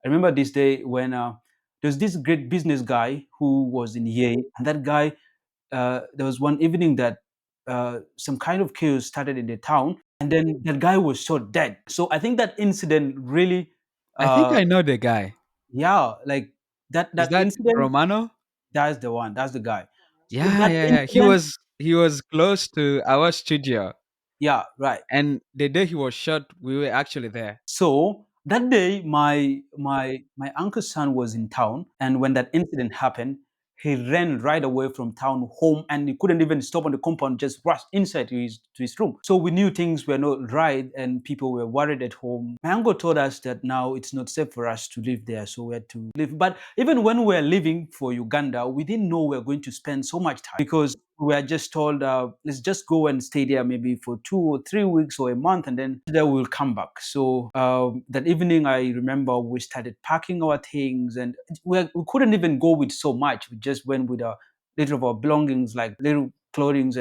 I remember this day when there's this great business guy who was in Yei, and that guy, there was one evening that some kind of chaos started in the town, and then that guy was shot dead. So I think that incident really, I think uh, I know the guy. yeah, like Is that that incident. Romano? That's the one. That's the guy. So Yeah, that yeah, yeah. He incident, was he was close to our studio, yeah, right. and the day he was shot, we were actually there. So that day, my uncle's son was in town, and when that incident happened, he ran right away from town home, and he couldn't even stop on the compound. Just rushed inside to his room. So we knew things were not right, and people were worried at home. My uncle told us that now it's not safe for us to live there, so we had to leave. But even when we were leaving for Uganda, we didn't know we were going to spend so much time because we were just told, let's just go and stay there maybe for 2 or 3 weeks or a month, and then we'll come back. So that evening, I remember we started packing our things, and we couldn't even go with so much. We just went with a little of our belongings, like little clothing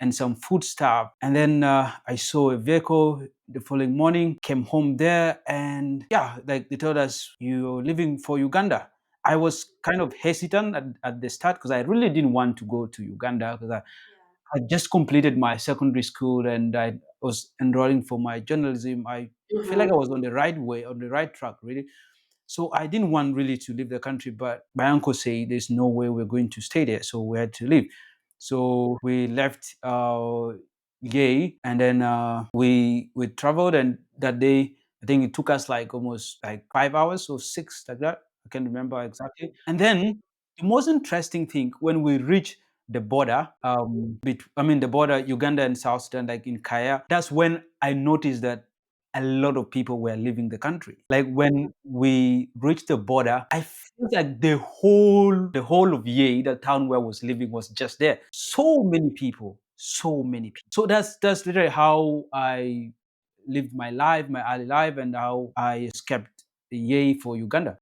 and some food stuff. And then I saw a vehicle the following morning, came home there, and yeah, like they told us, you're leaving for Uganda. I was kind of hesitant at the start because I really didn't want to go to Uganda because I just completed my secondary school and I was enrolling for my journalism. I feel like I Mhm. was on the right way, on the right track, really. So I didn't want really to leave the country, but my uncle said there's no way we're going to stay there, so we had to leave. So we left Yei, and then we traveled, and that day I think it took us like almost like 5 hours or six, like that. I can't remember exactly. And then the most interesting thing when we reached the border, I mean the border Uganda and South Sudan, like in Kaya, that's when I noticed that a lot of people were leaving the country. Like when we reached the border, I felt like the whole of Yei, the town where I was living, was just there. So many people, so many people. So that's literally how I lived my life, my early life, and how I escaped Yei for Uganda.